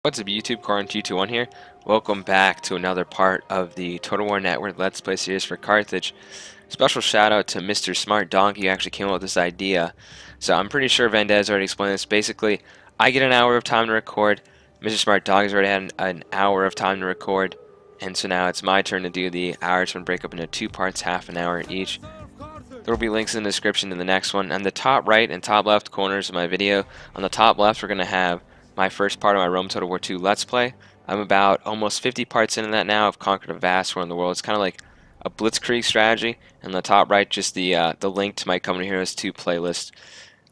What's up YouTube, TWN here. Welcome back to another part of the Total War Network Let's Play series for Carthage. Special shout out to Mr. Smart Donkey who actually came up with this idea. So I'm pretty sure Vendez already explained this. Basically, I get an hour of time to record. Mr. Smart Donkey's already had an hour of time to record. And so now it's my turn to do the hours and break up into two parts, half an hour each. There will be links in the description to the next one. On the top right and top left corners of my video, on the top left we're going to have my first part of my Rome Total War II Let's Play. I'm about almost 50 parts into that now. I've conquered a vast war in the world. It's kind of like a blitzkrieg strategy. And on the top right, just the link to my Company of Heroes 2 playlist.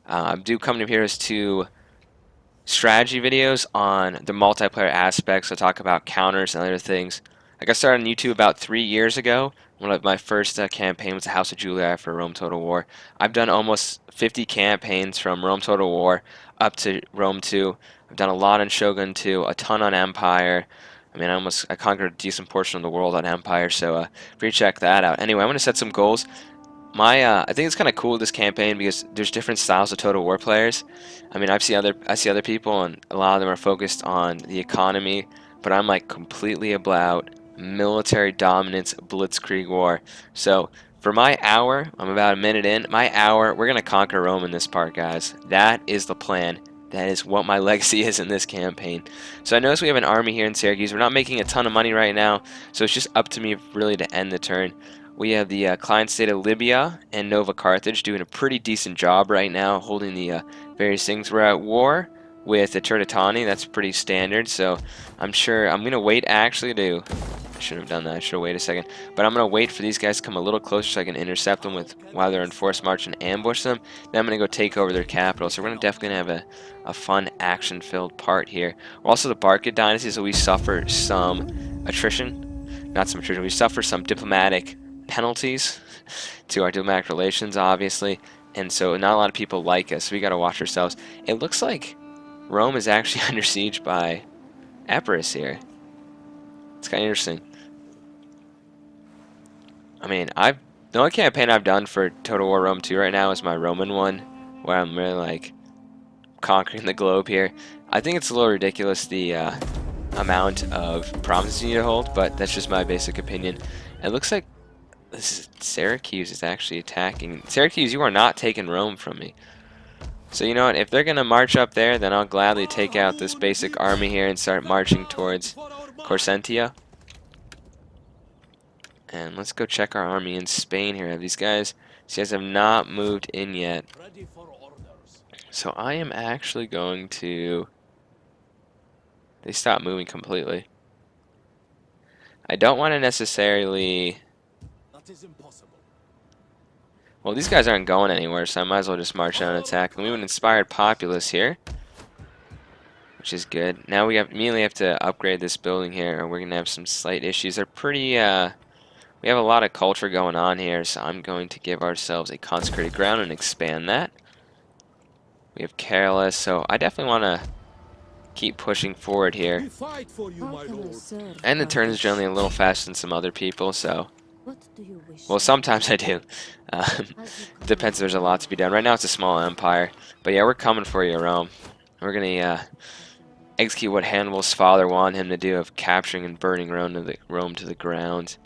I do Company of Heroes 2 strategy videos on the multiplayer aspects. I talk about counters and other things. I got started on YouTube about 3 years ago. One of my first campaign was the House of Julia for Rome Total War. I've done almost 50 campaigns from Rome Total War up to Rome 2. I've done a lot on Shogun 2, a ton on Empire. I mean, I conquered a decent portion of the world on Empire, so free check that out. Anyway, I'm going to set some goals. I think it's kind of cool this campaign because there's different styles of Total War players. I mean, I see other people, and a lot of them are focused on the economy, but I'm like completely about military dominance, blitzkrieg war. So for my hour, I'm about a minute in. My hour, we're gonna conquer Rome in this part, guys. That is the plan. That is what my legacy is in this campaign. So I notice we have an army here in Syracuse. We're not making a ton of money right now, so it's just up to me really to end the turn. We have the client state of Libya and Nova Carthage doing a pretty decent job right now, holding the various things. We're at war with the Tatani. That's pretty standard, so I'm sure I'm going to wait actually to... I shouldn't have done that. I should have waited a second. But I'm going to wait for these guys to come a little closer so I can intercept them with while they're in forced march and ambush them. Then I'm going to go take over their capital. So we're definitely going to have a fun action-filled part here. We're also the Barca dynasty, so we suffer some attrition. Not some attrition. We suffer some diplomatic penalties to our diplomatic relations, obviously, and so not a lot of people like us, so we got to watch ourselves. It looks like Rome is actually under siege by Epirus here. It's kind of interesting. I mean, the only campaign I've done for Total War Rome 2 right now is my Roman one, where I'm really like conquering the globe here. I think it's a little ridiculous the amount of provinces you need to hold, but that's just my basic opinion. It looks like Syracuse is actually attacking. Syracuse, you are not taking Rome from me. So you know what, if they're going to march up there, then I'll gladly take out this basic army here and start marching towards Corsentia. And let's go check our army in Spain here. These guys have not moved in yet. So I am actually going to... They stopped moving completely. I don't want to necessarily... Well, these guys aren't going anywhere, so I might as well just march out and attack. And we have an inspired populace here, which is good. Now we immediately have to upgrade this building here, or we're going to have some slight issues. They're pretty, we have a lot of culture going on here, so I'm going to give ourselves a consecrated ground and expand that. We have careless, so I definitely want to keep pushing forward here. And the turn is generally a little faster than some other people, so... Well, sometimes I do. Depends if there's a lot to be done. Right now it's a small empire. But yeah, we're coming for you, Rome. We're going to execute what Hannibal's father wanted him to do of capturing and burning Rome to the ground.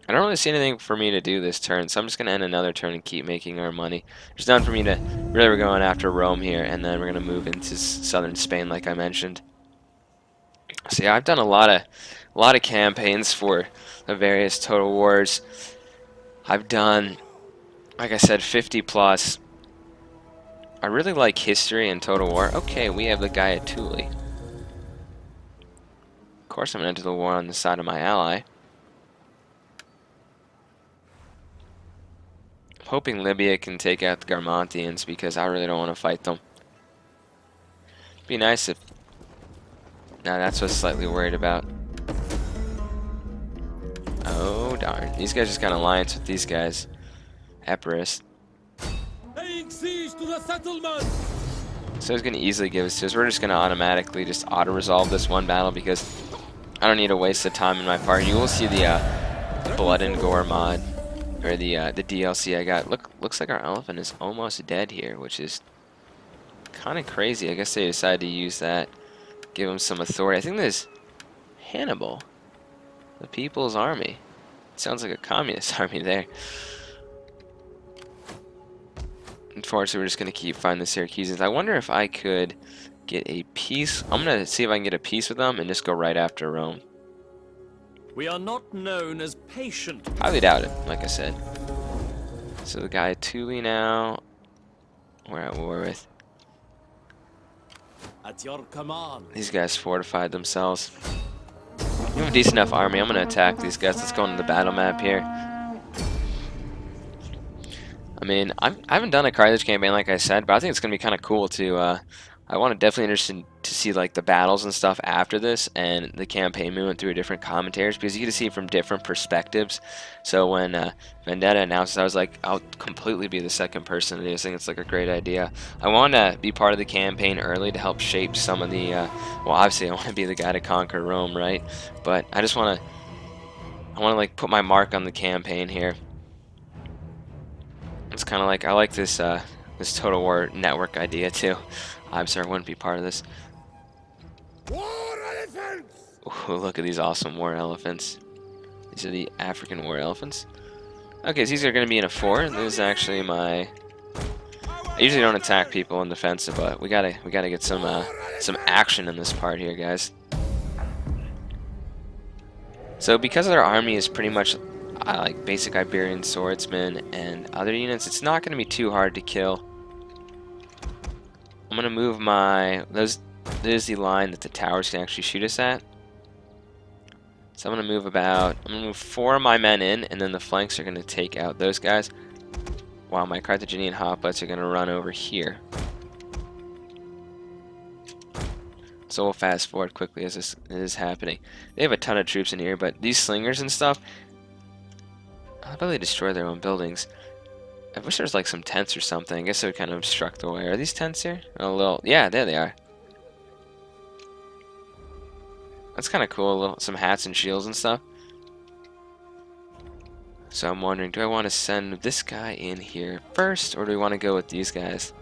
I don't really see anything for me to do this turn, so I'm just going to end another turn and keep making our money. There's nothing for me to... Really, we're going after Rome here, and then we're going to move into southern Spain, like I mentioned. So yeah, I've done a lot of campaigns for the various Total Wars. I've done, like I said, 50 plus. I really like history and Total War. Okay, we have the guy at Thule. Of course I'm going to enter the war on the side of my ally. I'm hoping Libya can take out the Garmontians because I really don't want to fight them. It'd be nice if... Now that's what I'm slightly worried about. Oh darn. These guys just got an alliance with these guys. Epirus. Laying siege to the settlement. So he's going to easily give us to us. We're just going to automatically just auto-resolve this one battle because I don't need to waste the time in my part. You will see the Blood and Gore mod, or the DLC I got. Looks like our elephant is almost dead here, which is kind of crazy. I guess they decided to use that give him some authority. I think there's Hannibal, the People's Army. It sounds like a communist army there. Unfortunately, we're just going to keep finding the Syracusans. I wonder if I could get a peace. I'm going to see if I can get a peace with them and just go right after Rome. We are not known as patient. Highly doubt it, like I said. So the guy Thule now, we're at war with. At your command. These guys fortified themselves. We have a decent enough army. I'm going to attack these guys. Let's go into the battle map here. I mean, I haven't done a Carthage campaign like I said, but I think it's going to be kind of cool to. I want to definitely interested to see like the battles and stuff after this and the campaign movement through different commentators because you get to see from different perspectives. So when Vendetta announced, I was like, I'll completely be the second person to do this. I think it's like a great idea. I want to be part of the campaign early to help shape some of the. Well, obviously, I want to be the guy to conquer Rome, right? But I just want to. I want to like put my mark on the campaign here. It's kind of like I like this this Total War network idea too. I'm sorry, I wouldn't be part of this. War elephants! Ooh, look at these awesome war elephants. These are the African war elephants. Okay, so these are going to be in a fort. This is actually my. I usually don't attack people in defensive, but we gotta get some action in this part here, guys. So because their army is pretty much like basic Iberian swordsmen and other units, it's not going to be too hard to kill. I'm going to move my... There's the line that the towers can actually shoot us at. So I'm going to move about... I'm going to move 4 of my men in, and then the flanks are going to take out those guys, while my Carthaginian hoplites are going to run over here. So we'll fast forward quickly as this is happening. They have a ton of troops in here, but these slingers and stuff... How about they destroy their own buildings? I wish there was like some tents or something. I guess it would kind of obstruct the way. Are these tents here? A little, yeah, there they are. That's kind of cool. Some hats and shields and stuff. So I'm wondering, do I want to send this guy in here first, or do we want to go with these guys?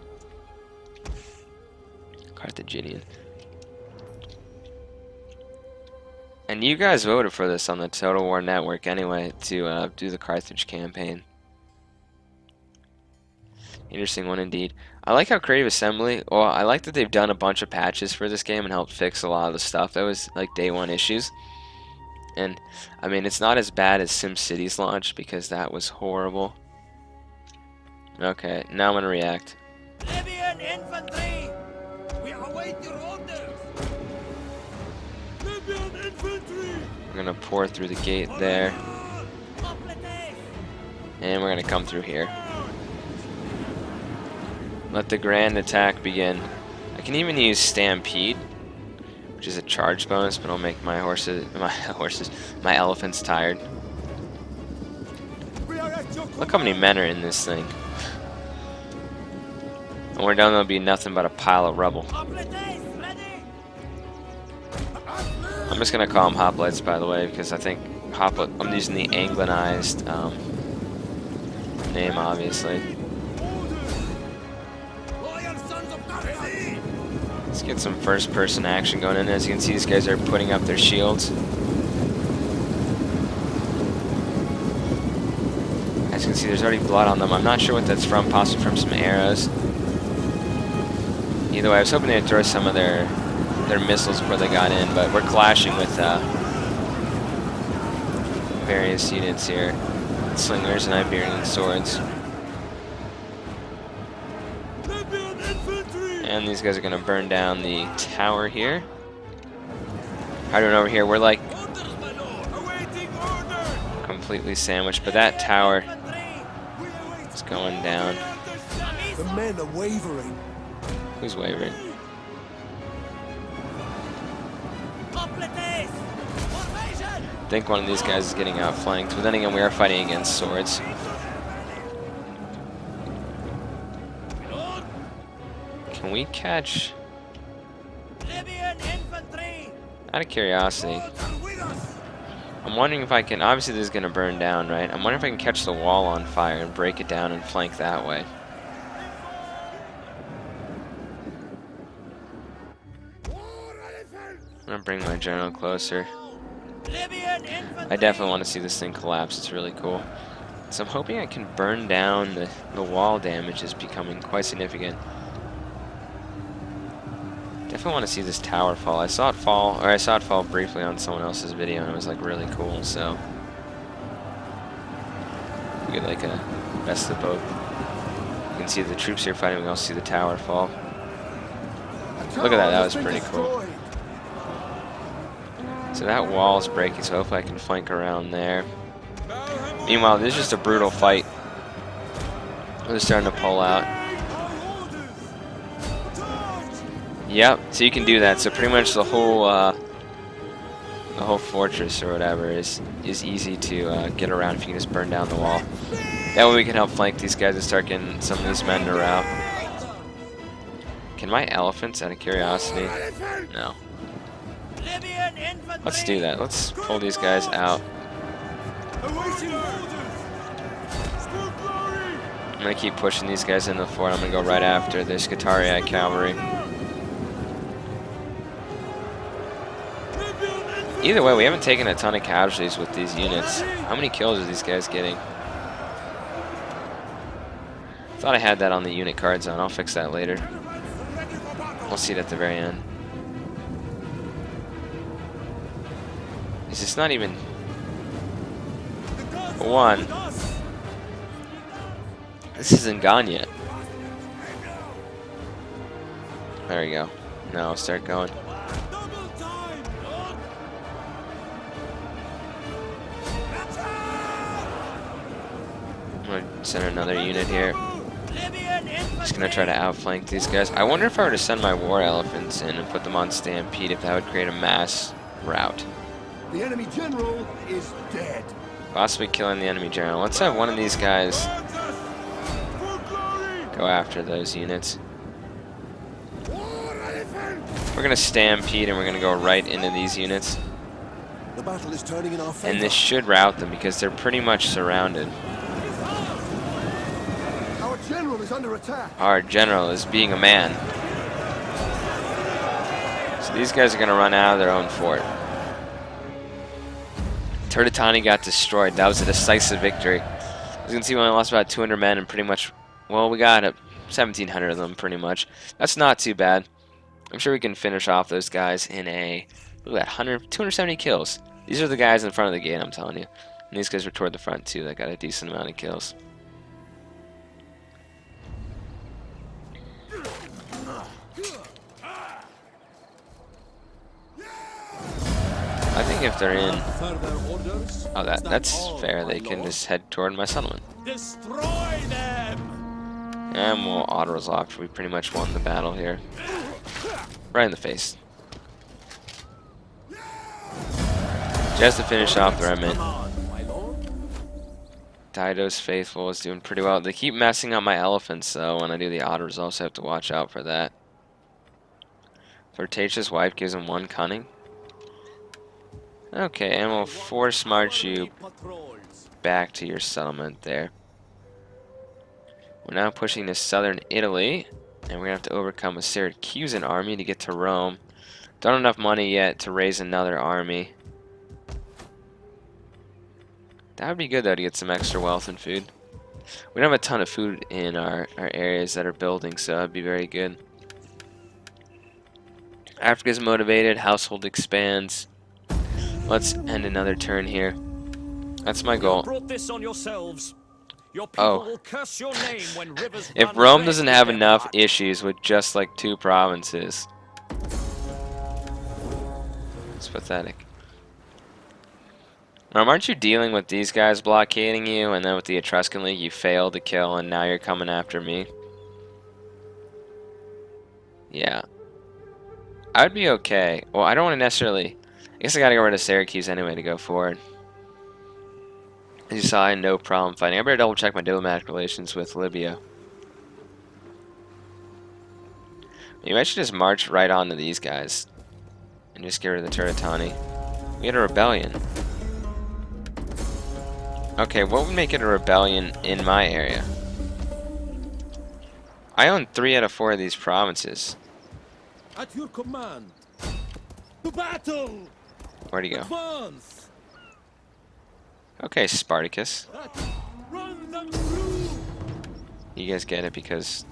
Carthaginian. And you guys voted for this on the Total War Network anyway to do the Carthage campaign. Interesting one indeed. I like how Creative Assembly, well, I like that they've done a bunch of patches for this game and helped fix a lot of the stuff that was like day one issues. And I mean, it's not as bad as SimCity's launch because that was horrible. Okay, now I'm gonna react. Libyan infantry! We await your orders! Libyan infantry! We're gonna pour through the gate there. And we're gonna come through here. Let the grand attack begin. I can even use Stampede, which is a charge bonus, but it'll make my my elephants tired. Look how many men are in this thing. And we're down, there'll be nothing but a pile of rubble. I'm just gonna call them hoplites, by the way, because I think I'm using the Anglicized name, obviously. Let's get some first-person action going in. As you can see, these guys are putting up their shields. As you can see, there's already blood on them. I'm not sure what that's from, possibly from some arrows. Either way, I was hoping they'd throw some of their missiles before they got in, but we're clashing with various units here. Slingers and Iberian swords. And these guys are going to burn down the tower here. How do we over here? We're like completely sandwiched, but that tower is going down. The men are wavering. Who's wavering? I think one of these guys is getting outflanked, but then again, we are fighting against swords. Can we catch? Out of curiosity, I'm wondering if I can. Obviously, this is going to burn down, right? I'm wondering if I can catch the wall on fire and break it down and flank that way. I'm gonna bring my general closer. Libyan I infantry. definitely want to see this thing collapse. It's really cool. So I'm hoping I can burn down the wall damage is becoming quite significant. Definitely want to see this tower fall. I saw it fall briefly on someone else's video, and it was like really cool. So we get like a best of both. You can see the troops here fighting. We also see the tower fall. Look at that. That was pretty cool. So that wall is breaking. So hopefully I can flank around there. Meanwhile, this is just a brutal fight. They're starting to pull out. Yep, so you can do that. So pretty much the whole fortress or whatever is easy to get around if you can just burn down the wall. That way we can help flank these guys and start getting some of these men to rout. Can my elephants, out of curiosity? No. Let's do that. Let's pull these guys out. I'm gonna keep pushing these guys into the fort. I'm gonna go right after this Qatari cavalry. Either way, we haven't taken a ton of casualties with these units. How many kills are these guys getting? Thought I had that on the unit card zone. I'll fix that later. We'll see it at the very end. Is this not even one? This isn't gone yet. There we go. Now I'll start going. I'm gonna send another unit here. Just gonna try to outflank these guys. I wonder if I were to send my war elephants in and put them on stampede, if that would create a mass rout. The enemy general is dead. Possibly killing the enemy general. Let's have one of these guys go after those units. We're gonna stampede and we're gonna go right into these units. The battle is turning in our favor. And this should rout them because they're pretty much surrounded. Our general is under attack. Our general is being a man. So these guys are gonna run out of their own fort. Tatani got destroyed. That was a decisive victory. As you can see, we only lost about 200 men and pretty much, well, we got 1,700 of them pretty much. That's not too bad. I'm sure we can finish off those guys in a, look at that, 270 kills. These are the guys in front of the gate, I'm telling you. And these guys were toward the front too. They got a decent amount of kills. I think if they're in, oh, that's fair. They can just head toward my settlement. Destroy them. And we'll auto-resolve. We pretty much won the battle here. Right in the face. Just to finish off the remnant. Dido's Faithful is doing pretty well. They keep messing up my elephants, so when I do the auto-resolve, so I have to watch out for that. Flirtatious wife gives him 1 cunning. Okay, and we'll force march you back to your settlement there. We're now pushing to southern Italy, and we're going to have to overcome a Syracusan army to get to Rome. Don't have enough money yet to raise another army. That would be good, though, to get some extra wealth and food. We don't have a ton of food in our areas that are building, so that would be very good. Africa's motivated, household expands. Let's end another turn here. That's my goal. Brought this on yourselves. Your people Oh. will curse your name when rivers If run Rome red doesn't with have their enough blood. issues with just like 2 provinces. It's pathetic. Aren't you dealing with these guys blockading you, and then with the Etruscan League you failed to kill, and now you're coming after me? Yeah. I would be okay. Well, I don't want to necessarily... I guess I gotta get rid of Syracuse anyway to go forward. As you saw, I had no problem fighting. I better double check my diplomatic relations with Libya. Maybe I should just march right on to these guys. And just get rid of the Tatani. We had a rebellion. Okay, what would make it a rebellion in my area? I own 3 out of 4 of these provinces. At your command. battle! Where'd he go? Advance! Okay, Spartacus. Run them through! You guys get it because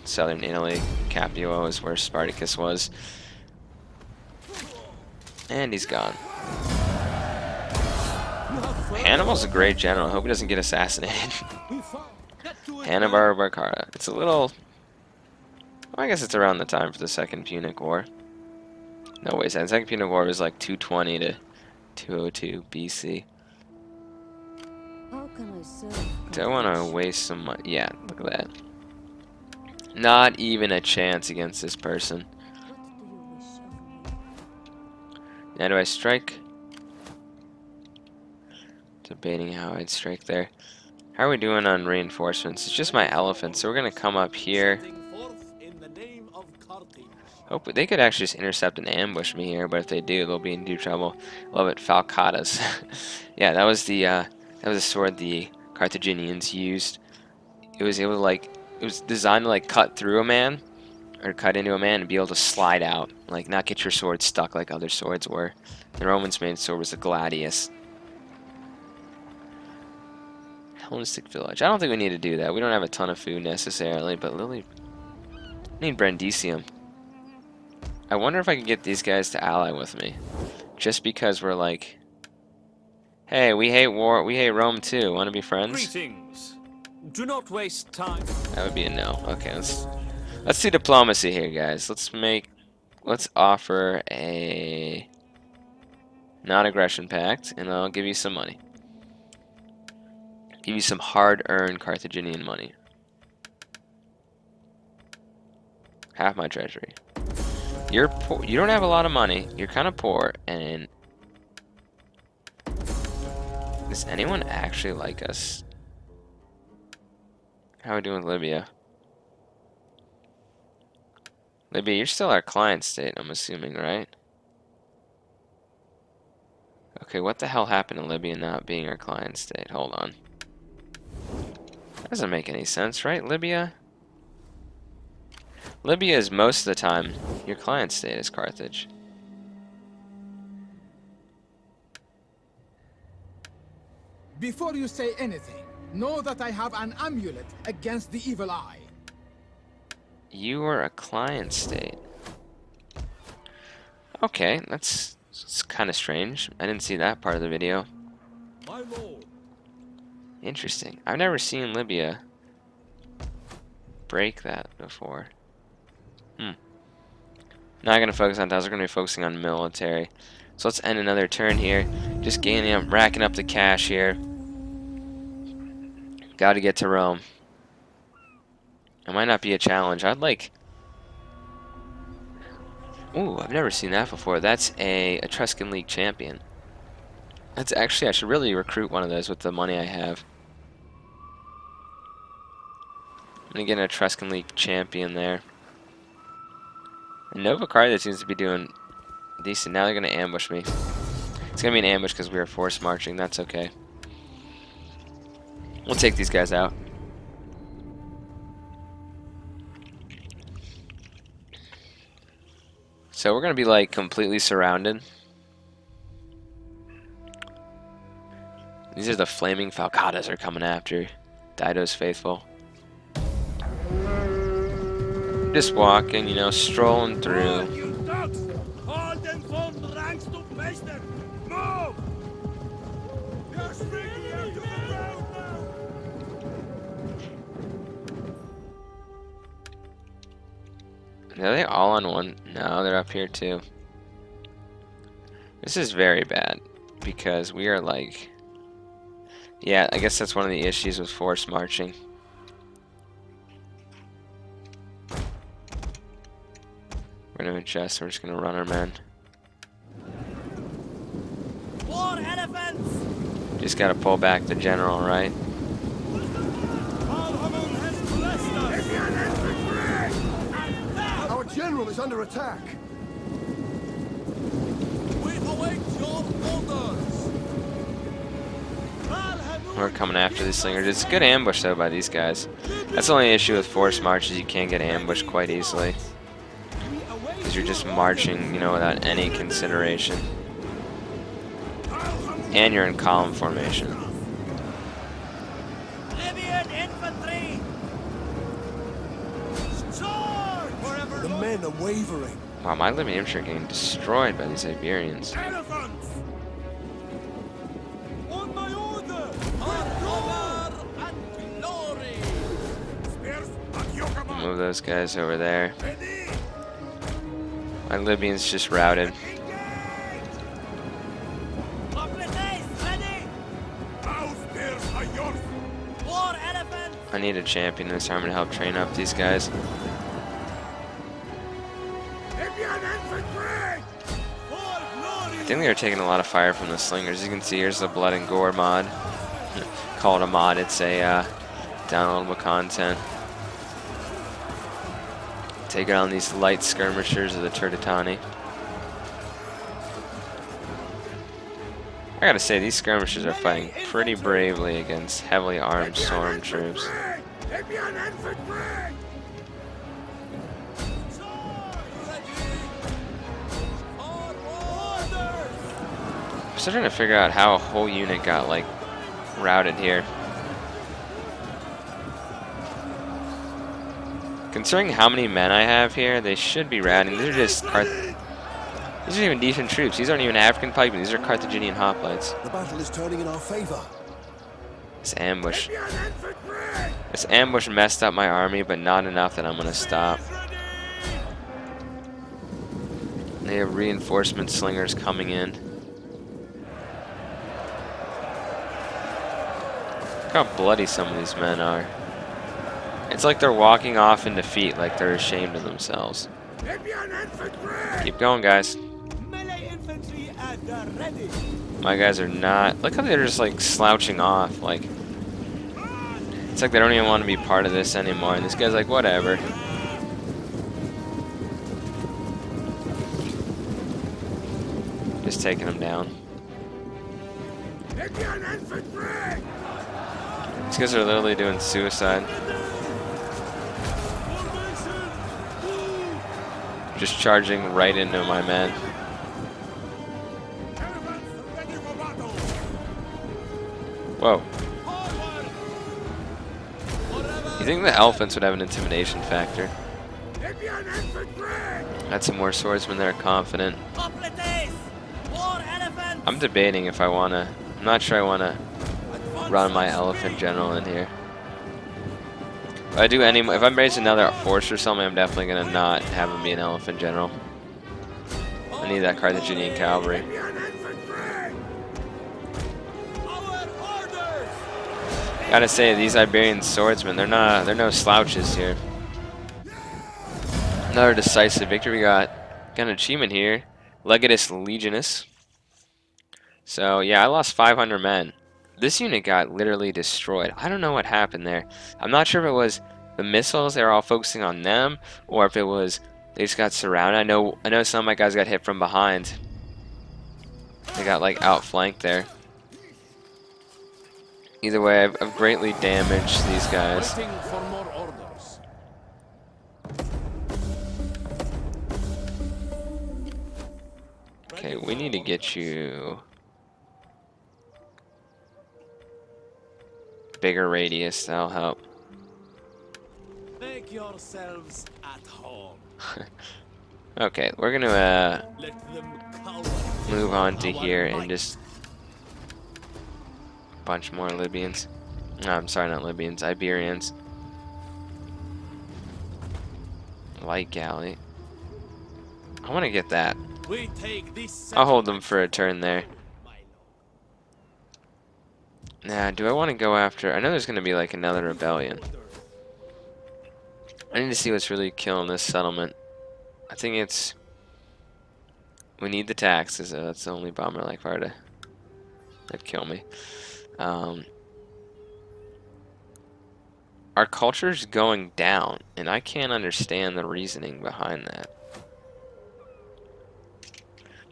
southern Italy, Capua is where Spartacus was. And he's gone. Hannibal's a great general. I hope he doesn't get assassinated. Hannibal Barcara. It's a little... Well, I guess it's around the time for the Second Punic War. No, wait, the Second Punic War was like 220 to 202 BC. How can I serve? Do I want to waste some money? Yeah, look at that. Not even a chance against this person. What do you wish of me? Now do I strike? Debating how I'd strike there. How are we doing on reinforcements? It's just my elephant, so we're going to come up here. Hope they could actually just intercept and ambush me here, but if they do, they'll be in deep trouble. Love it, falcatas. Yeah, that was the sword the Carthaginians used. It was able to it was designed to cut through a man, or cut into a man and be able to slide out, not get your sword stuck like other swords were. The Romans' main sword was a gladius. Hellenistic village. I don't think we need to do that. We don't have a ton of food necessarily, but Lily, need Brandisium. I wonder if I can get these guys to ally with me, just because we're like, hey, we hate war, we hate Rome too. Want to be friends? Greetings. Do not waste time. That would be a no. Okay, let's do diplomacy here, guys. Let's offer a non-aggression pact, and I'll give you some money. Give you some hard-earned Carthaginian money. Half my treasury. You're poor. You don't have a lot of money. You're kind of poor, and does anyone actually like us? How are we doing with Libya? Libya, you're still our client state, I'm assuming, right? Okay, what the hell happened to Libya not being our client state? Hold on. That doesn't make any sense, right, Libya? Libya is most of the time your client state is Carthage. Before you say anything, know that I have an amulet against the evil eye. You are a client state. Okay, that's kind of strange. I didn't see that part of the video. My lord. Interesting. I've never seen Libya break that before. Not going to focus on that. We're going to be focusing on military. So let's end another turn here. Just gaining up, racking up the cash here. Got to get to Rome. It might not be a challenge. I'd like... Ooh, I've never seen that before. That's a Etruscan League champion. That's actually... I should really recruit one of those with the money I have. I'm going to get an Etruscan League champion there. And Nova Carthage seems to be doing decent. Now they're going to ambush me. It's going to be an ambush because we are forced marching. That's okay. We'll take these guys out. So we're going to be completely surrounded. These are the flaming falcatas are coming after Dido's faithful. Just walking, you know, strolling through. You dogs! All them form ranks to face them! Move! You're speaking out to the ground now! Are they all on one? No, they're up here too. This is very bad because we are yeah, I guess that's one of the issues with forced marching. We're going to adjust. We're just going to run our men. War elephants! Just got to pull back the general, right? Our general is under attack. We await your orders! We're coming after these slingers. It's a good ambush, though, by these guys. That's the only issue with forced marches. You can't get ambushed quite easily. because you're just marching, you know, without any consideration. And you're in column formation. Libyan infantry! Charge! Forever The men are wavering. Wow, my Libyan infantry are getting destroyed by these Iberians. elephants! On my order! Honor and glory! Spears at your command! Move those guys over there. Ready! My Libyans just routed. Engage! Completes ready! Now spears are yours! War elephants! I need a champion in this army to help train up these guys. Libyan infantry! For I glory! think they were taking a lot of fire from the slingers. As you can see, here's the blood and gore mod. Call it a mod, it's a downloadable content. Taking on these light skirmishers of the Tatani. I gotta say, these skirmishers are fighting pretty bravely against heavily armed storm troops. Libyan infantry! I'm still trying to figure out how a whole unit got, like, routed here. Considering how many men I have here, they should be routing. These are just these aren't even decent troops. These aren't even African pikemen. These are Carthaginian hoplites. The battle is turning in our favor. This ambush. Libyan infantry! This ambush messed up my army, but not enough that I'm gonna stop. They have reinforcement slingers coming in. Look how bloody some of these men are. It's like they're walking off in defeat, like they're ashamed of themselves. Libyan infantry! Keep going, guys. Melee infantry at the ready! My guys are not. Look how they're just like slouching off. Like, it's like they don't even want to be part of this anymore. And this guy's like, whatever. Just taking them down. Libyan infantry! These guys are literally doing suicide. Just charging right into my men. Elephants ready for battle! Whoa. Forward! You think the elephants would have an intimidation factor? Libyan infantry! Had some more swordsmen that are confident. Completes! War elephants! I'm debating if I want to. I'm not sure I want to run my elephant general in here. If I do if I'm raising another force or something, I'm definitely gonna not have him be an elephant general. I need that Carthaginian cavalry. Libyan infantry! Our orders! Gotta say, these Iberian swordsmen, they're no slouches here. Another decisive victory. We got an achievement here, Legatus Legionis. So yeah, I lost 500 men. This unit got literally destroyed. I don't know what happened there. I'm not sure if it was the missiles, they were all focusing on them, or if it was they just got surrounded. I know some of my guys got hit from behind. They got like outflanked there. Either way, I've greatly damaged these guys. Waiting for more orders. Okay, we need to get you bigger radius. That'll help. Make yourselves at home. Okay, we're gonna Let them cower. move on to here and just bunch more Libyans. No, I'm sorry, not Libyans, Iberians. Light galley. I want to get that. We take this. I'll hold them for a turn there. My lord. Nah, do I want to go after... I know there's going to be like another rebellion. I need to see what's really killing this settlement. I think it's... We need the taxes, though. That's the only bummer. Like, if I were to... That'd kill me. Our culture's going down, and I can't understand the reasoning behind that.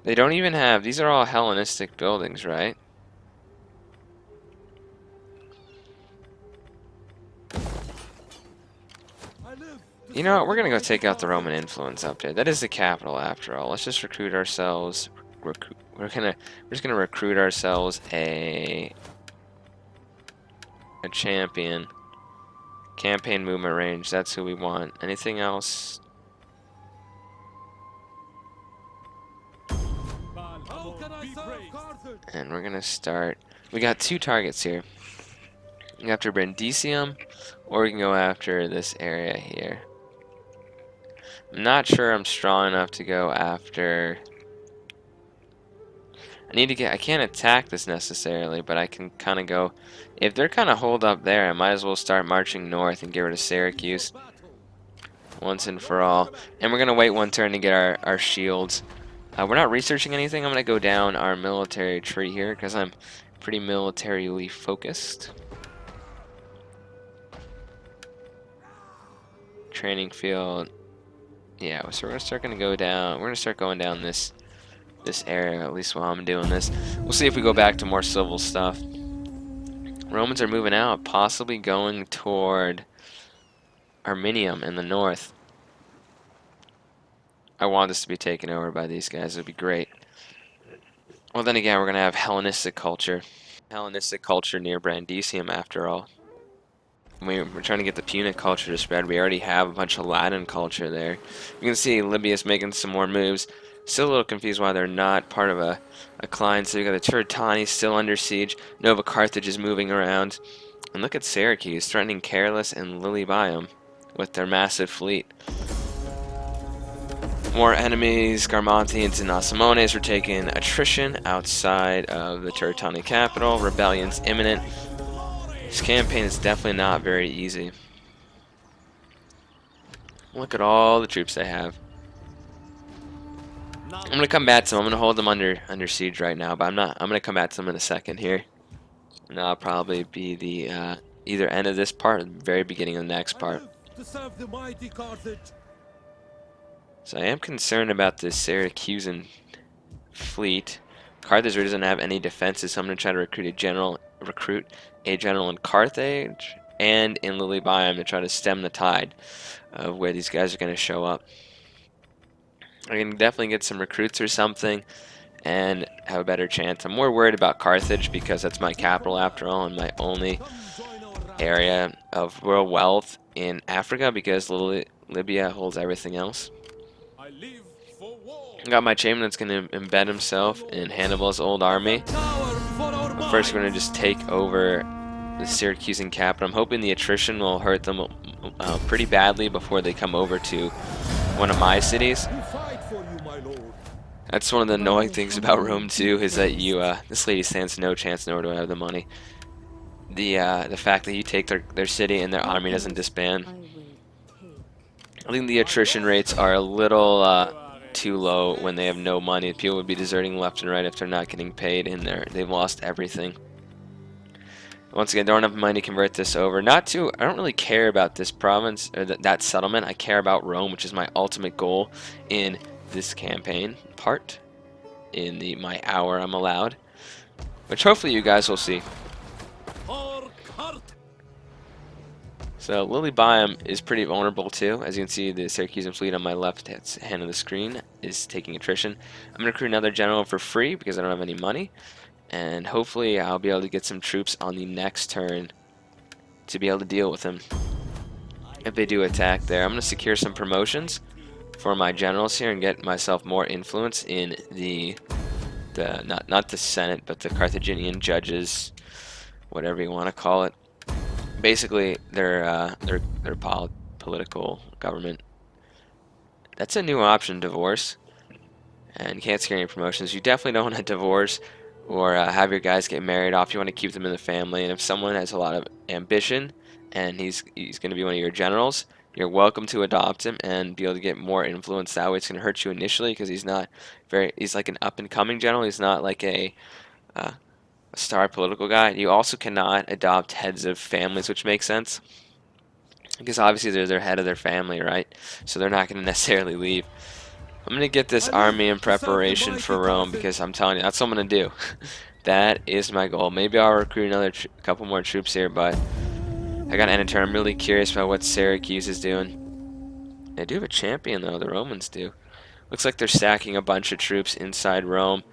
They don't even have... These are all Hellenistic buildings, right? I live. You know what? We're gonna go take out the Roman influence up there. That is the capital, after all. Let's just recruit ourselves. We're just gonna recruit ourselves a champion. Campaign movement range. That's who we want. Anything else? How can I serve Carthage? And we're gonna start. We got two targets here. We can go after Brandisium, or we can go after this area here. I'm not sure I'm strong enough to go after. I can't attack this necessarily, but I can kind of go. If they're kind of holed up there, I might as well start marching north and get rid of Syracuse once and for all. And we're gonna wait one turn to get our shields. We're not researching anything. I'm gonna go down our military tree here because I'm pretty militarily focused. Training field. Yeah, so we're gonna start going down this area, at least while I'm doing this. We'll see if we go back to more civil stuff. Romans are moving out, possibly going toward Arminium in the north. I want this to be taken over by these guys. It would be great. Well, then again, we're going to have Hellenistic culture. Hellenistic culture near Brandisium, after all. We're trying to get the Punic culture to spread. We already have a bunch of Latin culture there. You can see Libya's making some more moves. Still a little confused why they're not part of a Klein. So you got the Tatani still under siege. Nova Carthage is moving around. And look at Syracuse threatening Carolus and Lilybaeum with their massive fleet. More enemies. Garmontians and Asimones are taking attrition outside of the Turtani capital. Rebellion's imminent. This campaign is definitely not very easy. Look at all the troops they have. I'm gonna combat them. I'm gonna hold them under siege right now, but I'm gonna combat them in a second here. And that'll probably be the either end of this part or the very beginning of the next part. To serve the mighty Carthage. So I am concerned about this Syracusan fleet. Carthage really doesn't have any defenses, so I'm gonna try to recruit a general in Carthage and in Lilybaeum to try to stem the tide of where these guys are gonna show up. I can definitely get some recruits or something and have a better chance. I'm more worried about Carthage because that's my capital after all and my only area of real wealth in Africa because Libya holds everything else. I live for war. I got my chamberlain that's going to embed himself in Hannibal's old army. But first we're going to just take over the Syracusan capital. I'm hoping the attrition will hurt them pretty badly before they come over to one of my cities. That's one of the annoying things about Rome too, is that this lady stands no chance, nor do I have the money. The fact that you take their city and their army doesn't disband. I think the attrition rates are a little too low when they have no money. People would be deserting left and right if they're not getting paid and they've lost everything. Once again, don't have money to convert this over. I don't really care about this province or that settlement. I care about Rome, which is my ultimate goal in this campaign part in my hour I'm allowed, which hopefully you guys will see. So Lilybaeum is pretty vulnerable too. As you can see, the Syracusan fleet on my left hand of the screen is taking attrition. I'm going to recruit another general for free because I don't have any money, and hopefully I'll be able to get some troops on the next turn to be able to deal with them if they do attack there. I'm going to secure some promotions for my generals here and get myself more influence in not the Senate, but the Carthaginian judges, whatever you want to call it. Basically, their political government. That's a new option, divorce, and you can't secure any promotions. You definitely don't want to divorce or have your guys get married off. You want to keep them in the family, and if someone has a lot of ambition and he's going to be one of your generals, you're welcome to adopt him and be able to get more influence that way. It's going to hurt you initially because he's like an up-and-coming general. He's not like a star political guy. You also cannot adopt heads of families, which makes sense because obviously they're the head of their family, right? So they're not going to necessarily leave. I'm going to get this army in preparation for Rome because I'm telling you, that's what I'm going to do. That is my goal. Maybe I'll recruit another couple more troops here, but I got to end a turn. I'm really curious about what Syracuse is doing. They do have a champion, though. The Romans do. Looks like they're stacking a bunch of troops inside Rome.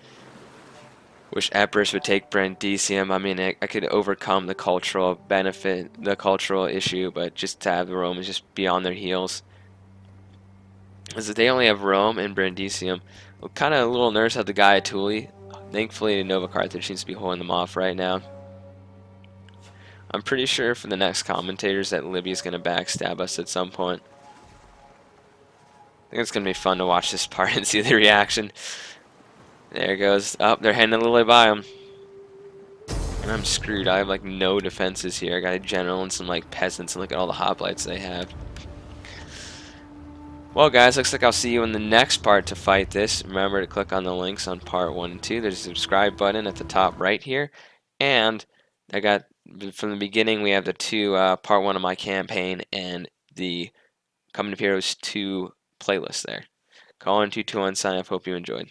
Wish Epirus would take Brandisium. I mean, I could overcome the cultural benefit, the cultural issue, but just to have the Romans just be on their heels. As they only have Rome and Brandisium. I'm kind of a little nervous of the guy at Thule. Thankfully, Nova Carthage seems to be holding them off right now. I'm pretty sure for the next commentators that Libya's going to backstab us at some point. I think it's going to be fun to watch this part and see the reaction. There it goes. Oh, they're heading a little bit by him. And I'm screwed. I have like no defenses here. I got a general and some like peasants, and look at all the hoplites they have. Well, guys, looks like I'll see you in the next part to fight this. Remember to click on the links on part 1 and 2. There's a subscribe button at the top right here. And I got, from the beginning, we have the part 1 of my campaign and the Coming of Heroes 2 playlist there. Call in 221 sign up. Hope you enjoyed.